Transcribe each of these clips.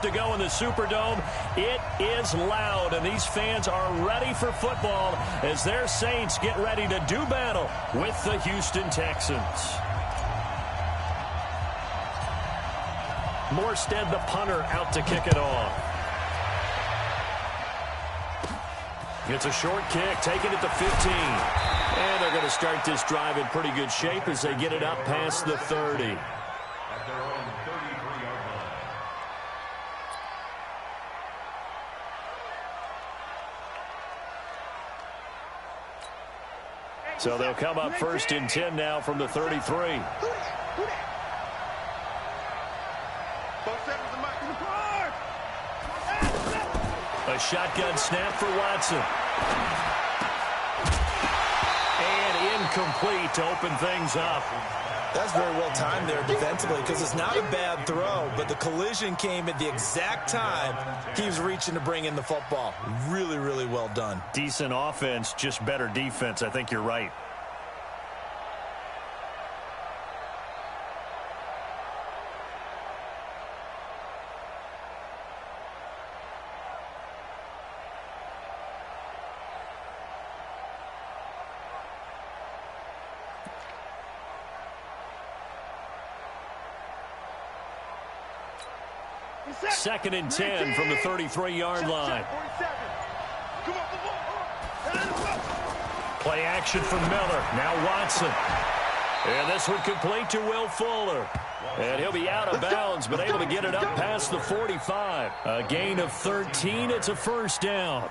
To go in the Superdome. It is loud, and these fans are ready for football as their Saints get ready to do battle with the Houston Texans. Morstead, the punter, out to kick it off. It's a short kick, taking it to 15. And they're going to start this drive in pretty good shape as they get it up past the 30. So they'll come up first and 10 now from the 33. A shotgun snap for Watson. And incomplete to open things up. That's very well timed there defensively because it's not a bad throw, but the collision came at the exact time he was reaching to bring in the football. Really, really well done. Decent offense, just better defense. I think you're right. Second and 10 from the 33-yard line. Play action for Miller. Now Watson. And this one complete to Will Fuller. And he'll be out of bounds, but able to get it up past the 45. A gain of 13. It's a first down.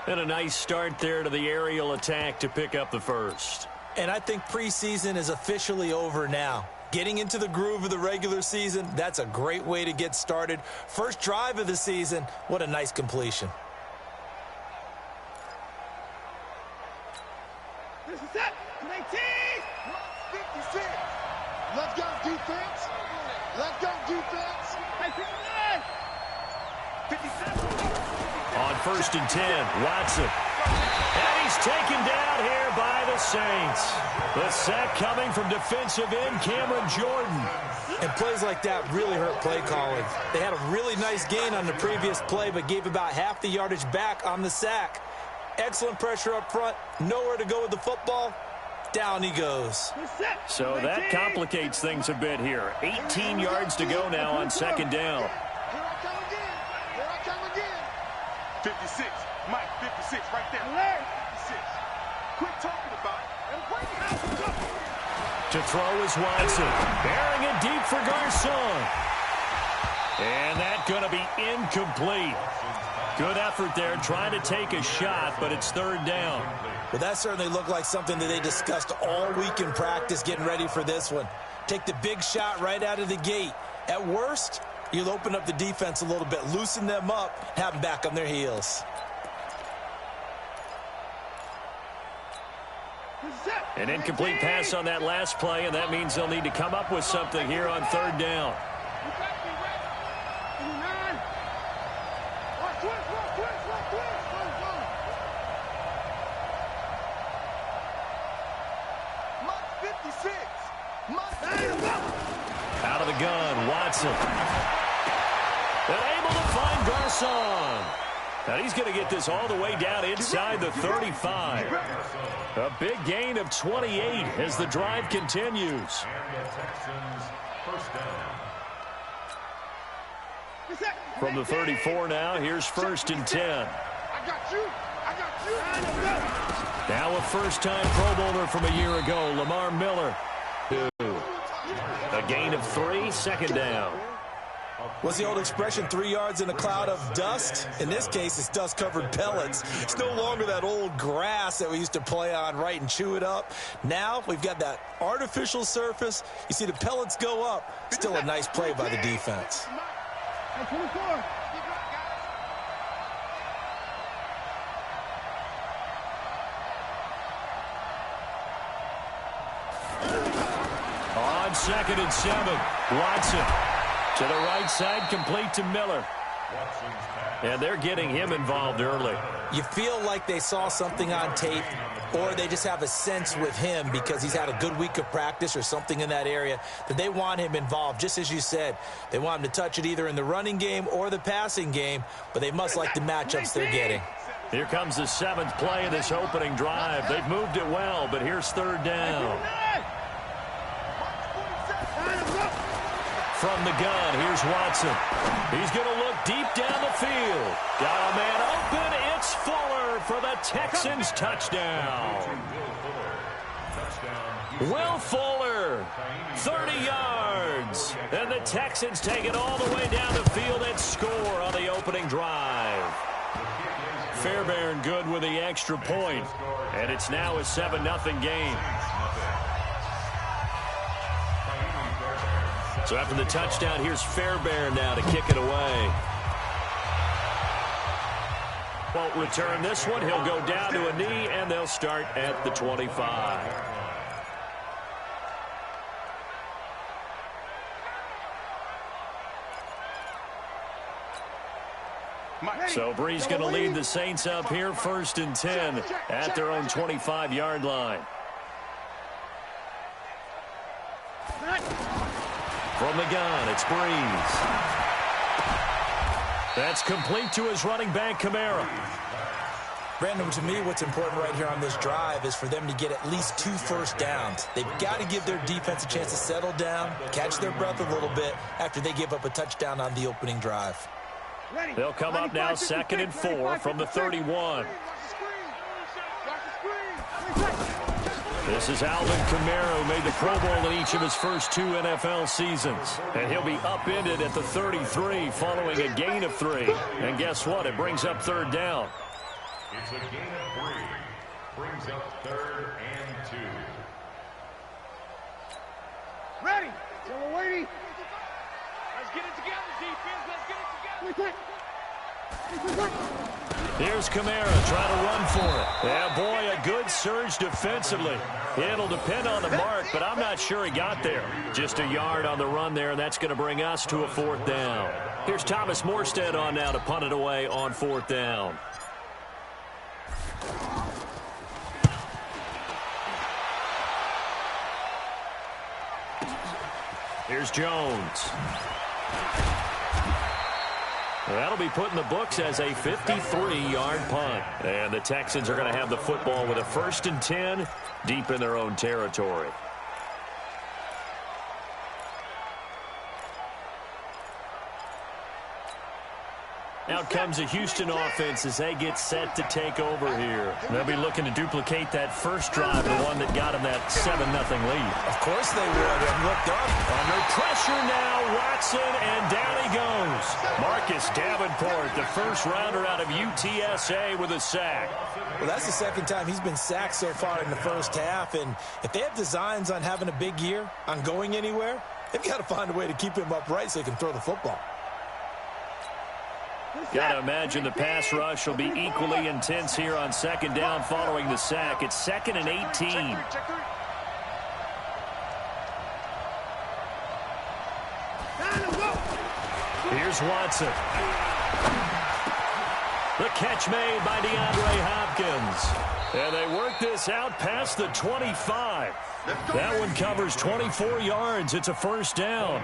And a nice start there to the aerial attack to pick up the first. And I think preseason is officially over now. Getting into the groove of the regular season, that's a great way to get started. First drive of the season, what a nice completion. This is it. 19. 56. Let's go, defense. Let's go, defense. 57. On first and 10, Watson. And he's taken down here by the Saints. The sack coming from defensive end Cameron Jordan. And plays like that really hurt play calling. They had a really nice gain on the previous play, but gave about half the yardage back on the sack. Excellent pressure up front. Nowhere to go with the football. Down he goes. So that complicates things a bit here. 18 yards to go now on second down. Here I come again. Here I come again. 56. Mike, 56 right there. 56. Quit talking about it. To throw is Watson. Bearing it deep for Garcon. And that's going to be incomplete. Good effort there trying to take a shot, but it's third down. Well, that certainly looked like something that they discussed all week in practice getting ready for this one. Take the big shot right out of the gate. At worst, you'll open up the defense a little bit, loosen them up, have them back on their heels. An incomplete pass on that last play, and that means they'll need to come up with something here on third down. Out of the gun, Watson. And able to find Garcon. Now he's going to get this all the way down inside the 35. A big gain of 28 as the drive continues. From the 34 now, here's first and 10. Now a first-time Pro Bowler from a year ago, Lamar Miller. A gain of 3, second down. What's the old expression, 3 yards in a cloud of dust? In this case, it's dust-covered pellets. It's no longer that old grass that we used to play on, right, and chew it up. Now we've got that artificial surface. You see the pellets go up. Still a nice play by the defense. On second and 7, Watson. To the right side, complete to Miller. And they're getting him involved early. You feel like they saw something on tape, or they just have a sense with him because he's had a good week of practice or something in that area that they want him involved. Just as you said, they want him to touch it either in the running game or the passing game, but they must like the matchups they're getting. Here comes the 7th play of this opening drive. They've moved it well, but here's 3rd down. From the gun, here's Watson. He's going to look deep down the field. Got a man open. It's Fuller for the Texans touchdown. Will Fuller, 30 yards. And the Texans take it all the way down the field and score on the opening drive. Fairbairn good with the extra point. And it's now a 7-0 game. So after the touchdown, here's Fairbairn now to kick it away. Won't return this one. He'll go down to a knee, and they'll start at the 25. So Bree's going to lead the Saints up here, 1st and 10 at their own 25-yard line. From the gun, it's Breeze. That's complete to his running back, Kamara. Brandon, to me, what's important right here on this drive is for them to get at least 2 first downs. They've got to give their defense a chance to settle down, catch their breath a little bit after they give up a touchdown on the opening drive. They'll come up now 2nd and 4 from the 31. This is Alvin Kamara, who made the Pro Bowl in each of his first 2 NFL seasons. And he'll be upended at the 33 following a gain of 3. And guess what? It brings up 3rd down. It's a gain of 3. Brings up 3rd and 2. Ready. So we're waiting. Let's get it together, defense. Let's get it together. Here's Kamara trying to run for it. Yeah, boy, a good surge defensively. It'll depend on the mark, but I'm not sure he got there. Just a yard on the run there, and that's going to bring us to a 4th down. Here's Thomas Morstead on now to punt it away on 4th down. Here's Jones. That'll be put in the books as a 53-yard punt. And the Texans are going to have the football with a 1st and 10 deep in their own territory. Out comes the Houston offense as they get set to take over here. They'll be looking to duplicate that first drive, the one that got them that 7-0 lead. Of course they would. And looked up. Under pressure now, Watson, and down he goes. Marcus Davenport, the first rounder out of UTSA with a sack. Well, that's the 2nd time he's been sacked so far in the first half. And if they have designs on having a big year, on going anywhere, they've got to find a way to keep him upright so he can throw the football. Got to imagine the pass rush will be equally intense here on 2nd down following the sack. It's 2nd and 18. Here's Watson. The catch made by DeAndre Hopkins. And they work this out past the 25. That one covers 24 yards. It's a 1st down.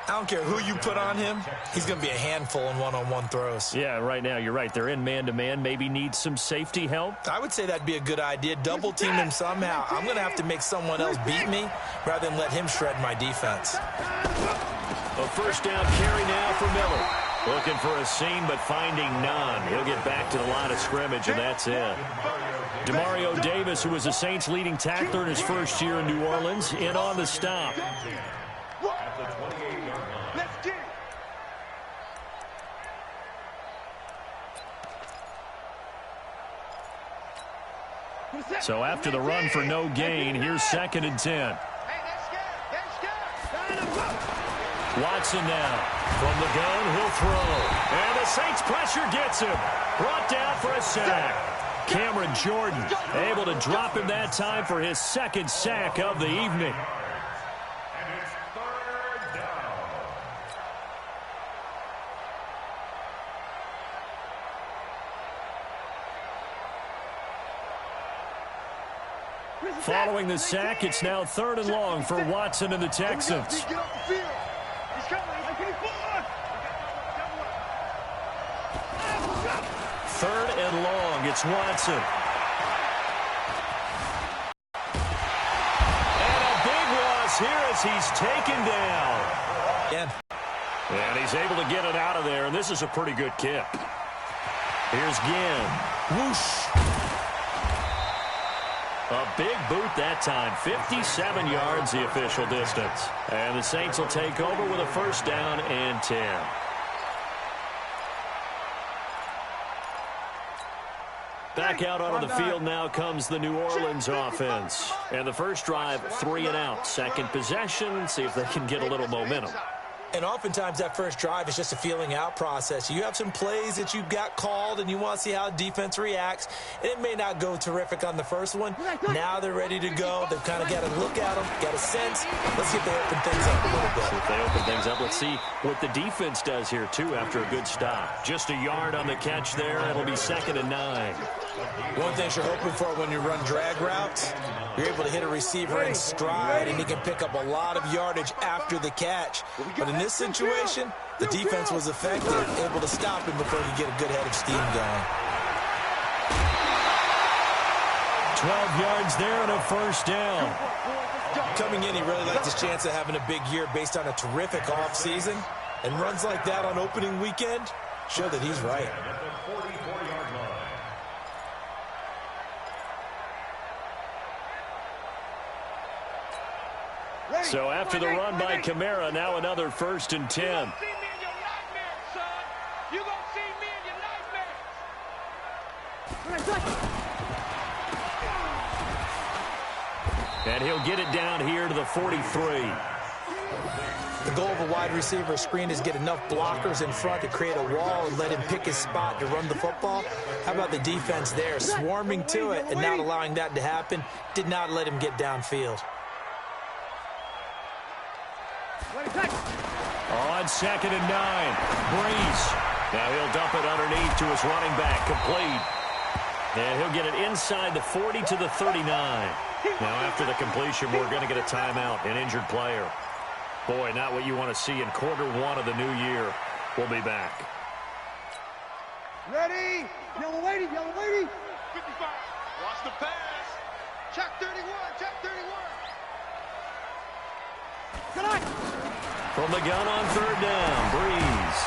I don't care who you put on him. He's going to be a handful in one-on-one throws. Yeah, right now, you're right. They're in man-to-man. Maybe need some safety help. I would say that'd be a good idea. Double-team him somehow. I'm going to have to make someone else beat me rather than let him shred my defense. A 1st down carry now for Miller. Looking for a seam, but finding none. He'll get back to the line of scrimmage, and that's it. Demario Davis, who was the Saints' leading tackler in his first year in New Orleans, in on the stop. So after the run for no gain, here's 2nd and 10. Watson now. From the gun, he'll throw. And the Saints pressure gets him. Brought down for a sack. Cameron Jordan able to drop him that time for his 2nd sack of the evening. Following the sack, it's now 3rd and long for Watson and the Texans. Third and long, it's Watson. And a big loss here as he's taken down. And he's able to get it out of there, and this is a pretty good kick. Here's Ginn. Whoosh. A big boot that time. 57 yards the official distance. And the Saints will take over with a 1st down and 10. Back out onto the field now comes the New Orleans offense. And the first drive, 3 and out. Second possession, see if they can get a little momentum. And oftentimes that first drive is just a feeling out process. You have some plays that you've got called and you want to see how defense reacts. And it may not go terrific on the first one. Now they're ready to go. They've kind of got to look at them, got a sense. Let's see if they open things up a little bit. So if they open things up, let's see what the defense does here, too, after a good stop. Just a yard on the catch there. It'll be 2nd and 9. One thing you're hoping for when you run drag routes, you're able to hit a receiver in stride, and he can pick up a lot of yardage after the catch. But in this situation, the defense was effective, able to stop him before he could get a good head of steam going. 12 yards there and a 1st down. Coming in, he really liked his chance of having a big year based on a terrific offseason. And runs like that on opening weekend show that he's right. So after the run by Kamara, now another 1st and 10. And he'll get it down here to the 43. The goal of a wide receiver screen is get enough blockers in front to create a wall and let him pick his spot to run the football. How about the defense there, swarming to it and not allowing that to happen? Did not let him get downfield. On 2nd and 9, Breeze. Now he'll dump it underneath to his running back, complete. And he'll get it inside the 40 to the 39. Now after the completion, we're going to get a timeout, an injured player. Boy, not what you want to see in Q1 of the new year. We'll be back. Ready? Yellow lady, yellow lady. 55. Watch the pass. Check 31, check 31. Good night. From the gun on 3rd down, Breeze.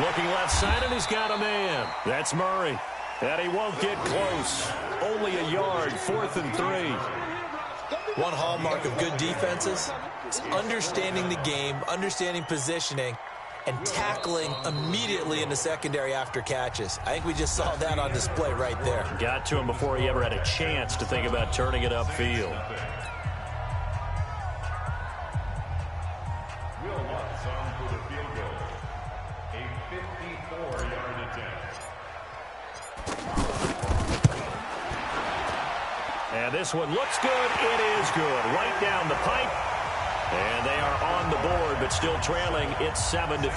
Looking left side, and he's got a man. That's Murray. And he won't get close. Only a yard, 4th and 3. One hallmark of good defenses is understanding the game, understanding positioning, and tackling immediately in the secondary after catches. I think we just saw that on display right there. Got to him before he ever had a chance to think about turning it upfield. And this one looks good. It is good. Right down the pipe. And they are on the board, but still trailing. It's 7-3.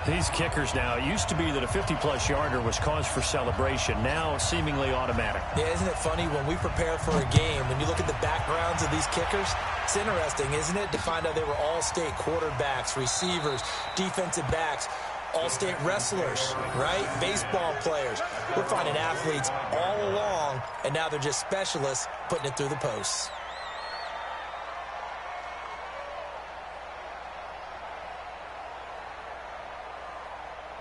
These kickers now, it used to be that a 50-plus yarder was cause for celebration. Now seemingly automatic. Yeah, isn't it funny when we prepare for a game, when you look at the backgrounds of these kickers, it's interesting, isn't it, to find out they were all-state quarterbacks, receivers, defensive backs, all-state wrestlers, right? Baseball players. We're finding athletes all along, and now they're just specialists putting it through the posts.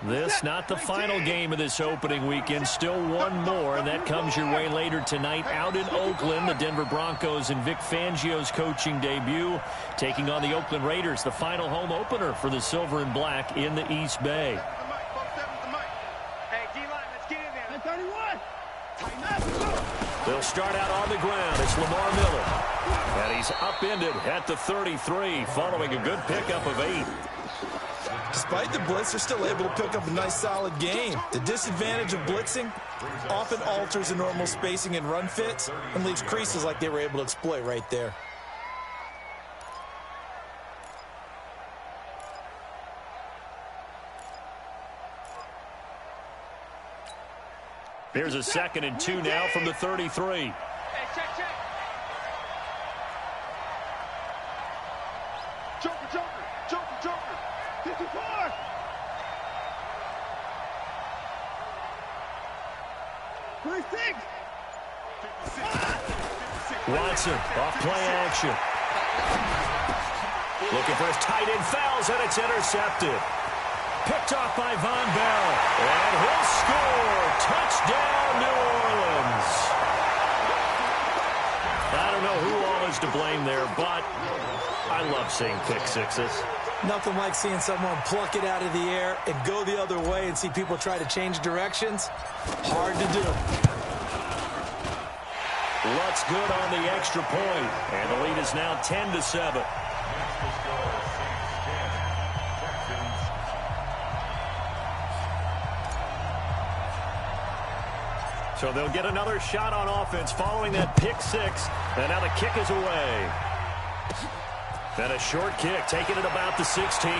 This not the final game of this opening weekend. Still one more, and that comes your way later tonight out in Oakland. The Denver Broncos and Vic Fangio's coaching debut taking on the Oakland Raiders, the final home opener for the Silver and Black in the East Bay. Hey, D-line, let's get in there. 31. Tighten up. They'll start out on the ground. It's Lamar Miller. And he's upended at the 33 following a good pickup of 8. Despite the blitz, they're still able to pick up a nice, solid game. The disadvantage of blitzing often alters the normal spacing and run fits and leaves creases like they were able to exploit right there. Here's a 2nd and 2 now from the 33. Hey, check. Watson, off play action. Looking for his tight end, fouls, and it's intercepted. Picked off by Von Bell. And he'll score. Touchdown, New Orleans. I don't know who all is to blame there, but I love seeing pick sixes. Nothing like seeing someone pluck it out of the air and go the other way and see people try to change directions. Hard to do. Lutz good on the extra point, and the lead is now 10-7. So they'll get another shot on offense following that pick six, and now the kick is away. Then a short kick, taking it about the 16.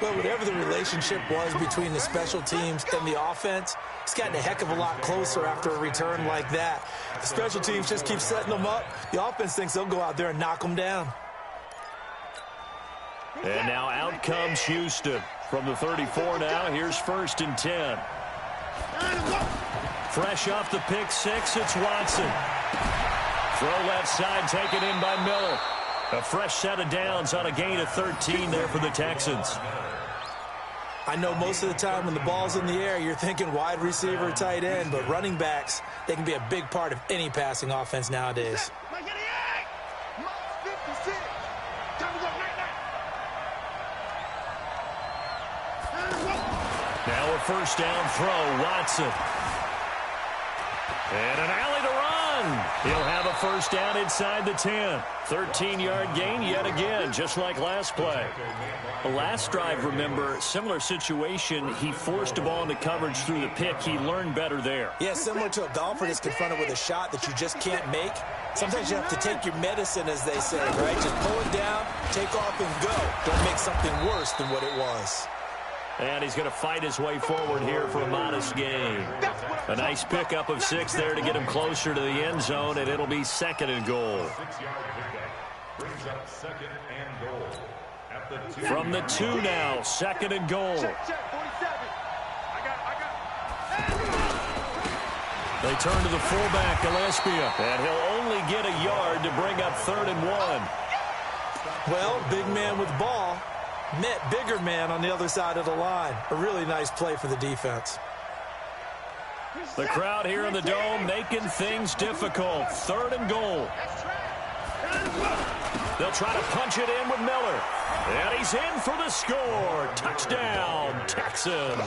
Well, whatever the relationship was between the special teams and the offense, it's gotten a heck of a lot closer after a return like that. The special teams just keep setting them up. The offense thinks they'll go out there and knock them down. And now out comes Houston. From the 34 now, here's 1st and 10. Fresh off the pick six, it's Watson. Throw left side, taken in by Miller. A fresh set of downs on a gain of 13 there for the Texans. I know most of the time when the ball's in the air, you're thinking wide receiver, tight end, but running backs, they can be a big part of any passing offense nowadays. Now a first down throw, Watson. And an alley to run. He'll have a first down inside the 10. 13-yard gain yet again, just like last play. The last drive, remember, similar situation. He forced a ball into coverage through the pick. He learned better there. Yeah, similar to a golfer that's confronted with a shot that you just can't make. Sometimes you have to take your medicine, as they say, right? Just pull it down, take off, and go. Don't make something worse than what it was. And he's going to fight his way forward here for a modest gain. A nice pickup of 6 there to get him closer to the end zone, and it'll be 2nd and goal. 6-yard pickup brings up 2nd and goal. At the 2. From the 2 now, 2nd and goal. They turn to the fullback, Gillespie, and he'll only get a yard to bring up 3rd and 1. Well, big man with ball met bigger man on the other side of the line. A really nice play for the defense. The crowd here in the Dome making things difficult. 3rd and goal. They'll try to punch it in with Miller. And he's in for the score. Touchdown, Texans.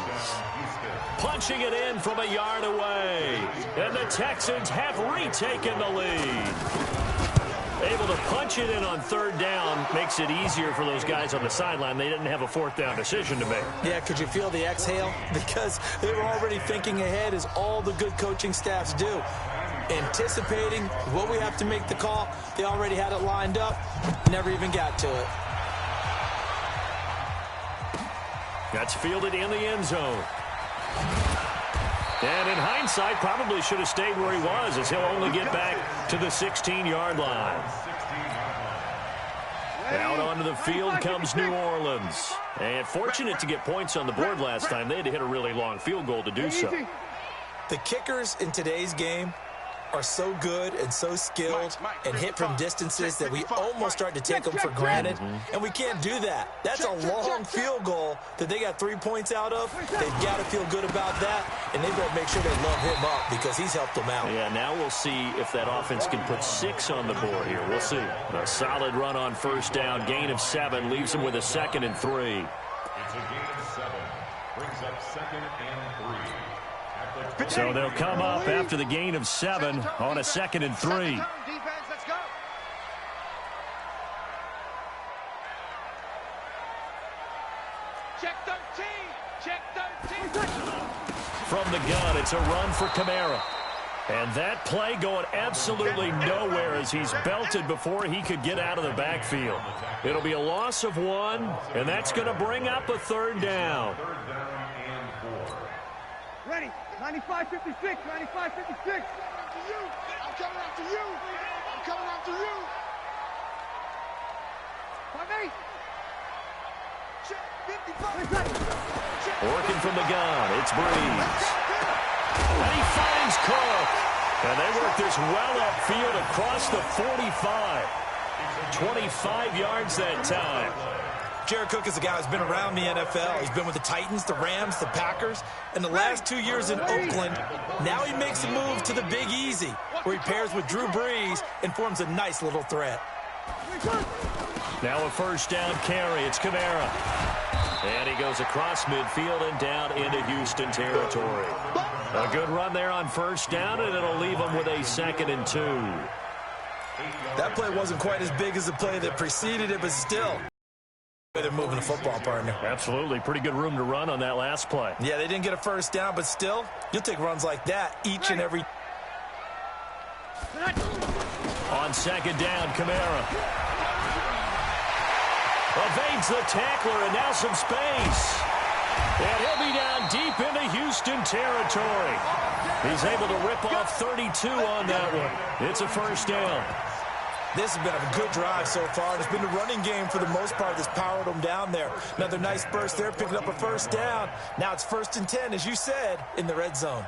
Punching it in from a yard away. And the Texans have retaken the lead. Able to punch it in on 3rd down makes it easier for those guys on the sideline. They didn't have a 4th down decision to make. Yeah, could you feel the exhale? Because they were already thinking ahead, as all the good coaching staffs do. Anticipating what we have to make the call. They already had it lined up. Never even got to it. That's fielded in the end zone. And in hindsight, probably should have stayed where he was, as he'll only get back to the 16-yard line. Out onto the field comes New Orleans. And fortunate to get points on the board last time. They had to hit a really long field goal to do so. The kickers in today's game are so good and so skilled and hit from distances that we almost start to take them for granted. And we can't do that. That's a long field goal that they got 3 points out of. They've got to feel good about that, and they better make sure they love him up because he's helped them out. Yeah, now we'll see if that offense can put 6 on the board here. We'll see. A solid run on first down. Gain of 7 leaves them with a 2nd and 3. It's a gain of 7. Brings up 2nd and 3. So they'll come up after the gain of 7 on a 2nd and 3. Check 13. Check 13. From the gun, it's a run for Kamara. And that play going absolutely nowhere as he's belted before he could get out of the backfield. It'll be a loss of 1, and that's going to bring up a 3rd down. 3rd down and 4. Ready. 95-56. 95-56. I'm coming after you. I'm coming after you. Working from the gun, it's Breeze. And he finds Cook. And they work this well upfield across the 45. 25 yards that time. Jared Cook is a guy who's been around the NFL. He's been with the Titans, the Rams, the Packers, and the last 2 years in Oakland. Now he makes a move to the Big Easy, where he pairs with Drew Brees and forms a nice little threat. Now a first down carry. It's Kamara. And he goes across midfield and down into Houston territory. A good run there on first down, and it'll leave him with a 2nd and 2. That play wasn't quite as big as the play that preceded it, but still, they're moving the football, partner. Absolutely. Pretty good room to run on that last play. Yeah, they didn't get a first down, but still, you'll take runs like that each and every. On 2nd down, Kamara evades the tackler, and now some space. And he'll be down deep into Houston territory. He's able to rip off 32 on that one. It's a first down. This has been a good drive so far. It's been the running game for the most part that's powered them down there. Another nice burst there, picking up a first down. Now it's 1st and 10, as you said, in the red zone.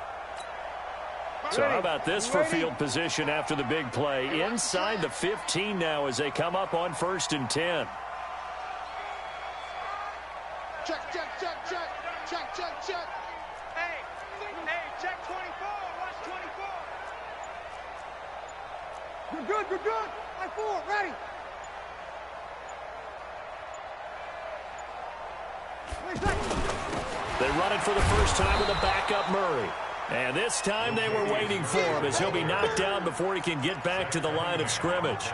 So how about this for field position after the big play? Inside the 15 now as they come up on 1st and 10. Check, check, check, check. Check, check, check. Hey, check 24. Watch 24. You're good, you're good. Line 4, ready. They run it for the first time with a backup Murray. And this time they were waiting for him as he'll be knocked down before he can get back to the line of scrimmage.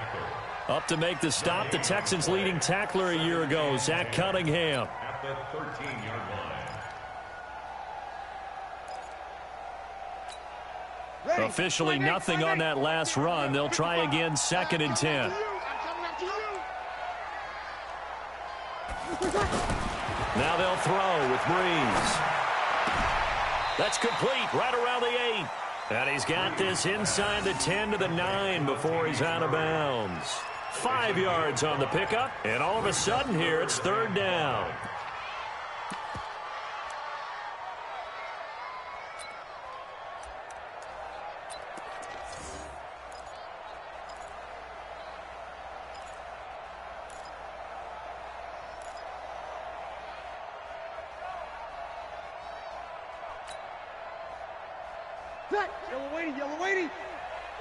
Up to make the stop, the Texans' leading tackler a year ago, Zach Cunningham. At the 13-yard line. Officially nothing on that last run. They'll try again 2nd and 10. Now they'll throw with Breeze. That's complete right around the 8. And he's got this inside the 10 to the 9 before he's out of bounds. 5 yards on the pickup, and all of a sudden here it's 3rd down. Yellow waiting.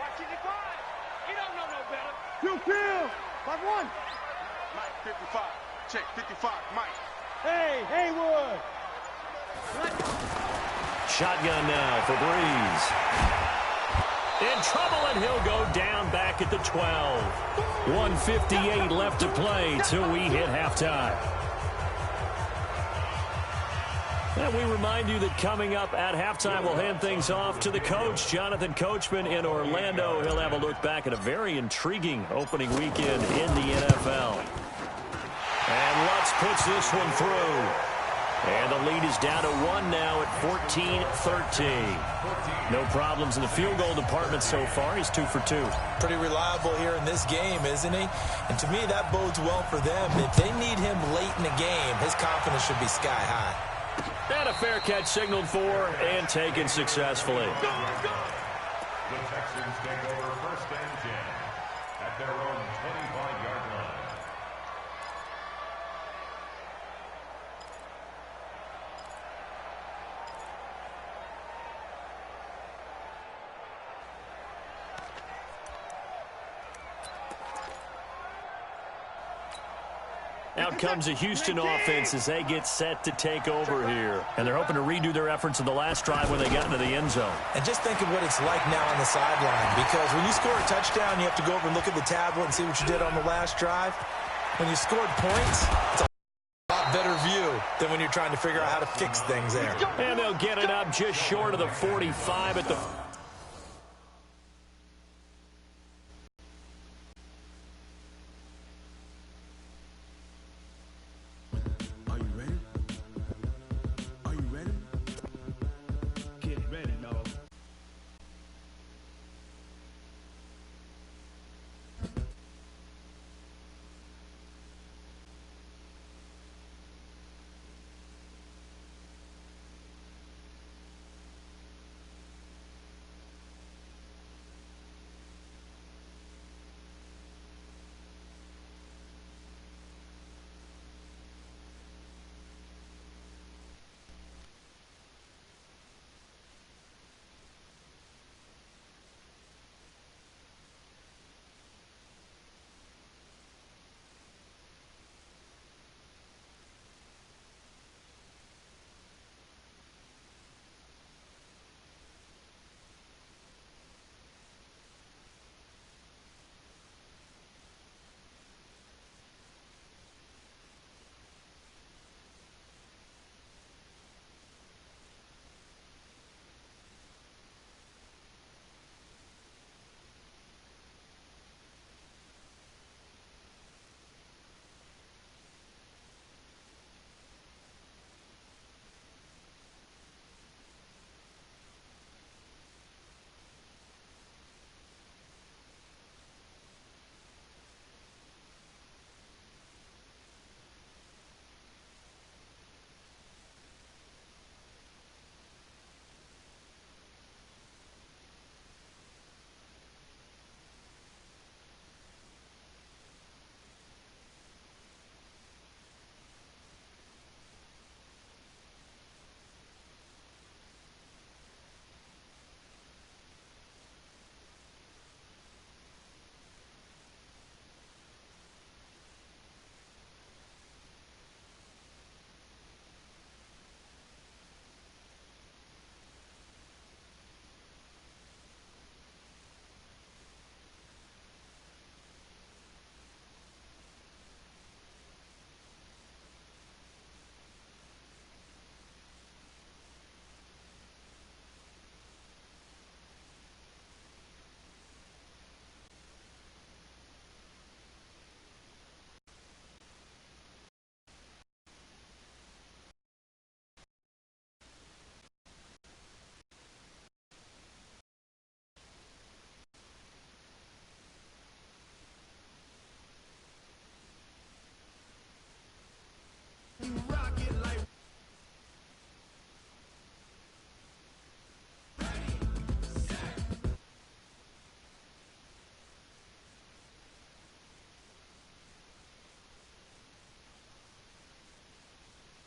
Watch it divide. He don't know no better. Kill. 5-1. Mike, 55. Check, 55. Mike. Hey, Haywood. Shotgun now for Breeze. In trouble, and he'll go down back at the 12. 1:58 left to play till we hit halftime. And we remind you that coming up at halftime, we'll hand things off to the coach, Jonathan Coachman in Orlando. He'll have a look back at a very intriguing opening weekend in the NFL. And Lutz puts this one through. And the lead is down to 1 now at 14-13. No problems in the field goal department so far. He's 2 for 2. Pretty reliable here in this game, isn't he? And to me, that bodes well for them. If they need him late in the game, his confidence should be sky high. And a fair catch signaled for and taken successfully. The Texans take over 1st and 10 at their own 25-yard line. Out comes a Houston offense as they get set to take over here. And they're hoping to redo their efforts in the last drive when they got into the end zone. And just think of what it's like now on the sideline, because when you score a touchdown, you have to go over and look at the tablet and see what you did on the last drive. When you scored points, it's a lot better view than when you're trying to figure out how to fix things there. And they'll get it up just short of the 45 at the